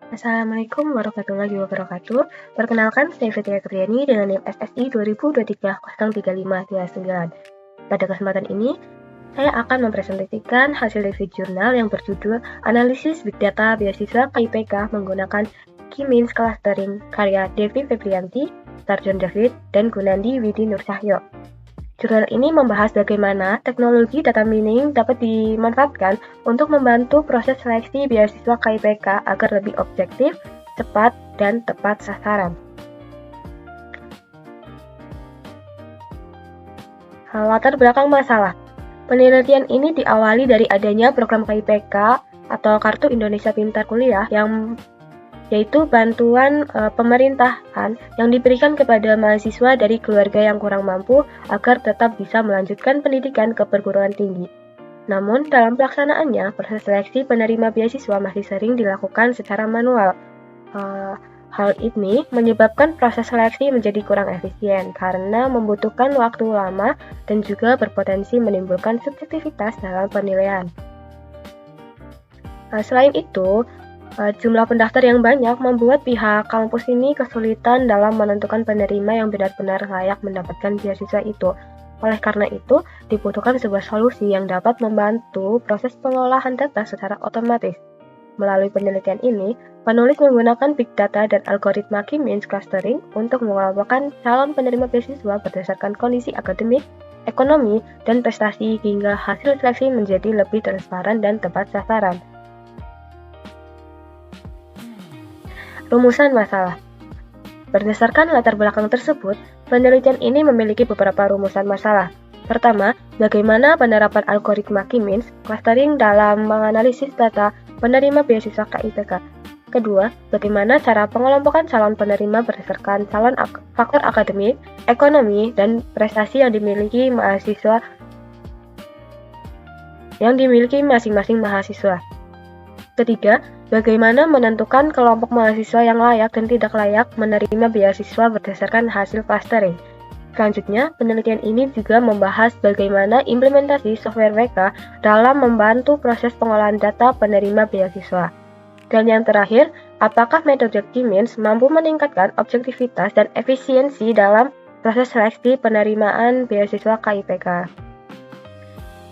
Assalamualaikum warahmatullahi wabarakatuh. Perkenalkan, saya Fitria Kriani dengan NIM SSI 2023-03529. Pada kesempatan ini, saya akan mempresentasikan hasil review jurnal yang berjudul Analisis Big Data Beasiswa KIPK menggunakan Key-Means Clustering karya Devi Febrianti, Tarjon David, dan Gunandi Widi Nursahyo. Jurnal ini membahas bagaimana teknologi data mining dapat dimanfaatkan untuk membantu proses seleksi beasiswa KIPK agar lebih objektif, cepat, dan tepat sasaran. Latar belakang masalah. Penelitian ini diawali dari adanya program KIPK atau Kartu Indonesia Pintar Kuliah yaitu bantuan pemerintahan yang diberikan kepada mahasiswa dari keluarga yang kurang mampu agar tetap bisa melanjutkan pendidikan ke perguruan tinggi. Namun, dalam pelaksanaannya, proses seleksi penerima beasiswa masih sering dilakukan secara manual. Hal ini menyebabkan proses seleksi menjadi kurang efisien karena membutuhkan waktu lama dan juga berpotensi menimbulkan subjektivitas dalam penilaian. Selain itu, jumlah pendaftar yang banyak membuat pihak kampus ini kesulitan dalam menentukan penerima yang benar-benar layak mendapatkan beasiswa itu. Oleh karena itu, dibutuhkan sebuah solusi yang dapat membantu proses pengolahan data secara otomatis. Melalui penelitian ini, penulis menggunakan big data dan algoritma Key-Means Clustering untuk mengelompokkan calon penerima beasiswa berdasarkan kondisi akademik, ekonomi, dan prestasi hingga hasil seleksi menjadi lebih transparan dan tepat sasaran. Rumusan masalah. Berdasarkan latar belakang tersebut, penelitian ini memiliki beberapa rumusan masalah. Pertama, bagaimana penerapan algoritma Key-Means Clustering dalam menganalisis data penerima beasiswa KIPK. Kedua, bagaimana cara pengelompokan calon penerima berdasarkan faktor akademik, ekonomi, dan prestasi yang dimiliki masing-masing mahasiswa. Ketiga, bagaimana menentukan kelompok mahasiswa yang layak dan tidak layak menerima beasiswa berdasarkan hasil clustering. Selanjutnya, penelitian ini juga membahas bagaimana implementasi software WK dalam membantu proses pengolahan data penerima beasiswa. Dan yang terakhir, apakah metode Key-Means mampu meningkatkan objektivitas dan efisiensi dalam proses seleksi penerimaan beasiswa KIPK.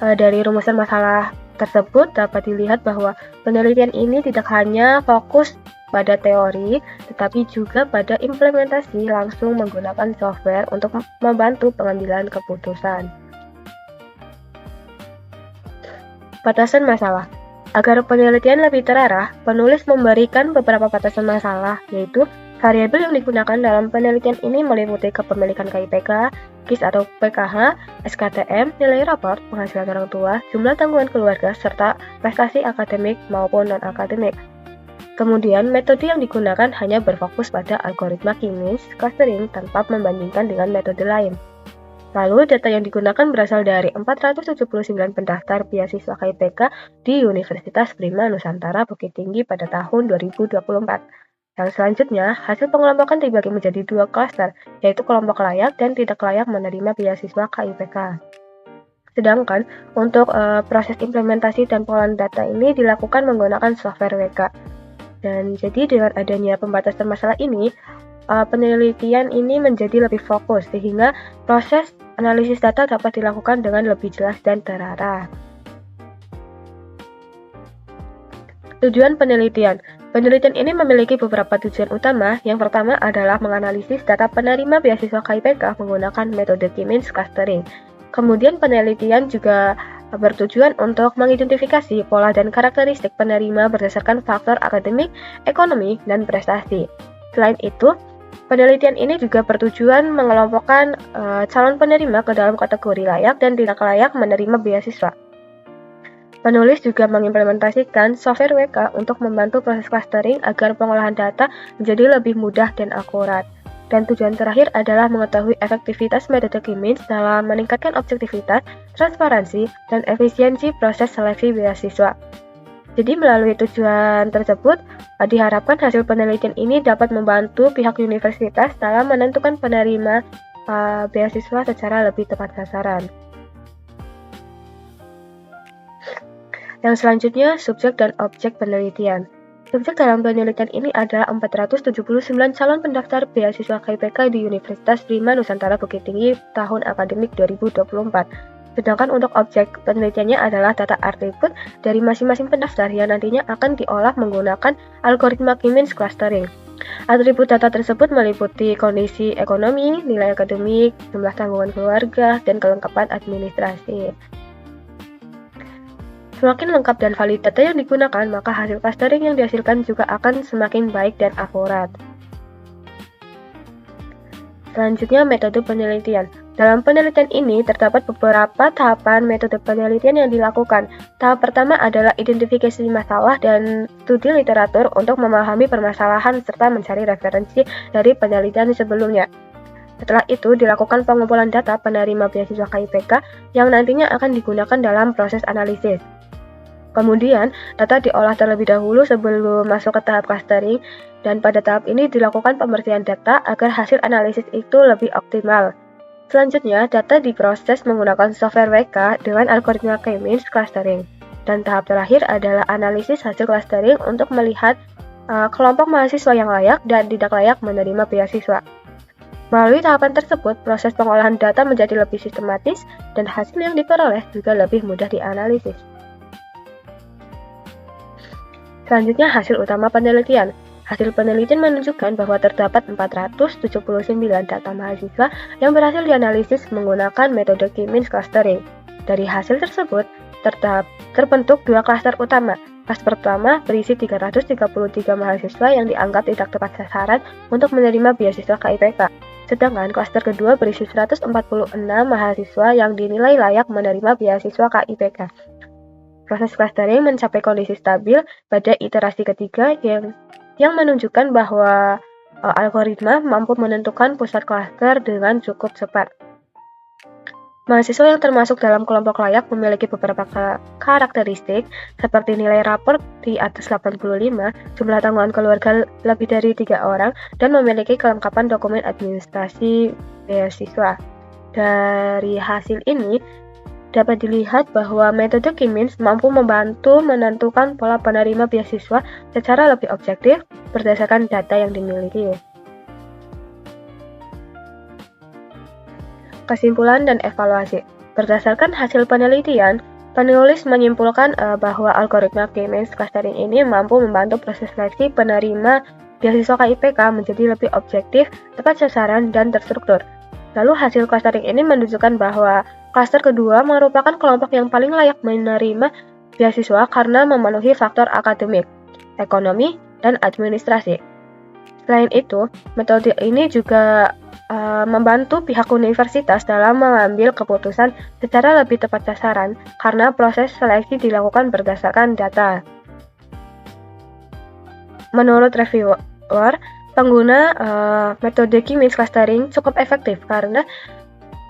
Dari rumusan masalah tersebut dapat dilihat bahwa penelitian ini tidak hanya fokus pada teori, tetapi juga pada implementasi langsung menggunakan software untuk membantu pengambilan keputusan. Batasan masalah. Agar penelitian lebih terarah, penulis memberikan beberapa batasan masalah, yaitu variabel yang digunakan dalam penelitian ini meliputi kepemilikan KIPK, KIS atau PKH, SKTM, nilai raport, penghasilan orang tua, jumlah tanggungan keluarga, serta prestasi akademik maupun non-akademik. Kemudian, metode yang digunakan hanya berfokus pada algoritma Key-Means Clustering tanpa membandingkan dengan metode lain. Lalu, data yang digunakan berasal dari 479 pendaftar beasiswa KIPK di Universitas Prima Nusantara Bukit Tinggi pada tahun 2024. Yang selanjutnya, hasil pengelompokan dibagi menjadi dua klaster, yaitu kelompok layak dan tidak layak menerima beasiswa KIPK. Sedangkan untuk proses implementasi dan pengolahan data ini dilakukan menggunakan software WK. Dan jadi dengan adanya pembatasan masalah ini, penelitian ini menjadi lebih fokus sehingga proses analisis data dapat dilakukan dengan lebih jelas dan terarah. Tujuan penelitian. Penelitian ini memiliki beberapa tujuan utama. Yang pertama adalah menganalisis data penerima beasiswa KIPK menggunakan metode Key-Means Clustering. Kemudian penelitian juga bertujuan untuk mengidentifikasi pola dan karakteristik penerima berdasarkan faktor akademik, ekonomi, dan prestasi. Selain itu, penelitian ini juga bertujuan mengelompokkan calon penerima ke dalam kategori layak dan tidak layak menerima beasiswa. Penulis juga mengimplementasikan software WK untuk membantu proses clustering agar pengolahan data menjadi lebih mudah dan akurat. Dan tujuan terakhir adalah mengetahui efektivitas metode Key-Means dalam meningkatkan objektivitas, transparansi, dan efisiensi proses seleksi beasiswa. Jadi melalui tujuan tersebut, diharapkan hasil penelitian ini dapat membantu pihak universitas dalam menentukan penerima beasiswa secara lebih tepat sasaran. Yang selanjutnya, subjek dan objek penelitian. Subjek dalam penelitian ini adalah 479 calon pendaftar beasiswa KIPK di Universitas Bima Nusantara Bukit Tinggi tahun akademik 2024. Sedangkan untuk objek penelitiannya adalah data atribut dari masing-masing pendaftar yang nantinya akan diolah menggunakan algoritma K-means clustering. Atribut data tersebut meliputi kondisi ekonomi, nilai akademik, jumlah tanggungan keluarga, dan kelengkapan administrasi. Semakin lengkap dan valid data yang digunakan, maka hasil clustering yang dihasilkan juga akan semakin baik dan akurat. Selanjutnya, metode penelitian. Dalam penelitian ini, terdapat beberapa tahapan metode penelitian yang dilakukan. Tahap pertama adalah identifikasi masalah dan studi literatur untuk memahami permasalahan serta mencari referensi dari penelitian sebelumnya. Setelah itu, dilakukan pengumpulan data penerima beasiswa KIPK yang nantinya akan digunakan dalam proses analisis. Kemudian, data diolah terlebih dahulu sebelum masuk ke tahap clustering, dan pada tahap ini dilakukan pembersihan data agar hasil analisis itu lebih optimal. Selanjutnya, data diproses menggunakan software WK dengan algoritma K-means clustering. Dan tahap terakhir adalah analisis hasil clustering untuk melihat kelompok mahasiswa yang layak dan tidak layak menerima beasiswa. Melalui tahapan tersebut, proses pengolahan data menjadi lebih sistematis dan hasil yang diperoleh juga lebih mudah dianalisis. Selanjutnya, hasil utama penelitian. Hasil penelitian menunjukkan bahwa terdapat 479 data mahasiswa yang berhasil dianalisis menggunakan metode K-means clustering. Dari hasil tersebut, terbentuk dua klaster utama. Klaster pertama berisi 333 mahasiswa yang dianggap tidak tepat sasaran untuk menerima beasiswa KIPK. Sedangkan klaster kedua berisi 146 mahasiswa yang dinilai layak menerima beasiswa KIPK. Proses clustering mencapai kondisi stabil pada iterasi ketiga yang menunjukkan bahwa algoritma mampu menentukan pusat klaster dengan cukup cepat. Mahasiswa yang termasuk dalam kelompok layak memiliki beberapa karakteristik seperti nilai raport di atas 85, jumlah tanggungan keluarga lebih dari 3 orang, dan memiliki kelengkapan dokumen administrasi beasiswa. Dari hasil ini, dapat dilihat bahwa metode K-means mampu membantu menentukan pola penerima beasiswa secara lebih objektif berdasarkan data yang dimiliki. Kesimpulan dan evaluasi. Berdasarkan hasil penelitian, penulis menyimpulkan bahwa algoritma K-means clustering ini mampu membantu proses seleksi penerima beasiswa KIPK menjadi lebih objektif, tepat sasaran, dan terstruktur. Lalu hasil clustering ini menunjukkan bahwa klaster kedua merupakan kelompok yang paling layak menerima beasiswa karena memenuhi faktor akademik, ekonomi, dan administrasi. Selain itu, metode ini juga membantu pihak universitas dalam mengambil keputusan secara lebih tepat sasaran karena proses seleksi dilakukan berdasarkan data. Menurut reviewer, pengguna metode K-means clustering cukup efektif karena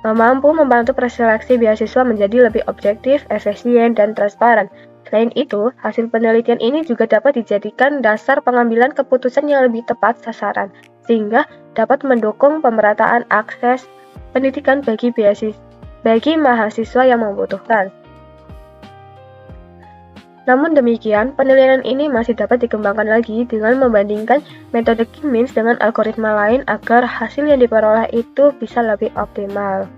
mampu membantu preseleksi beasiswa menjadi lebih objektif, efisien, dan transparan. Selain itu, hasil penelitian ini juga dapat dijadikan dasar pengambilan keputusan yang lebih tepat sasaran, sehingga dapat mendukung pemerataan akses pendidikan bagi mahasiswa yang membutuhkan. Namun demikian, penilaian ini masih dapat dikembangkan lagi dengan membandingkan metode K-means dengan algoritma lain agar hasil yang diperoleh itu bisa lebih optimal.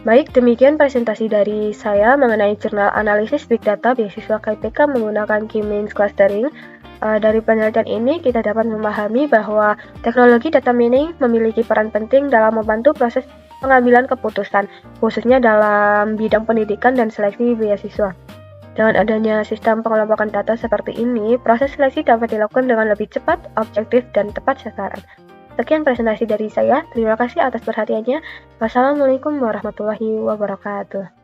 Baik, demikian presentasi dari saya mengenai jurnal analisis Big Data beasiswa KIPK menggunakan K-means clustering. Dari penelitian ini, kita dapat memahami bahwa teknologi data mining memiliki peran penting dalam membantu proses pengambilan keputusan, khususnya dalam bidang pendidikan dan seleksi beasiswa. Dengan adanya sistem pengelompokan data seperti ini, proses seleksi dapat dilakukan dengan lebih cepat, objektif, dan tepat sasaran. Sekian presentasi dari saya. Terima kasih atas perhatiannya. Wassalamualaikum warahmatullahi wabarakatuh.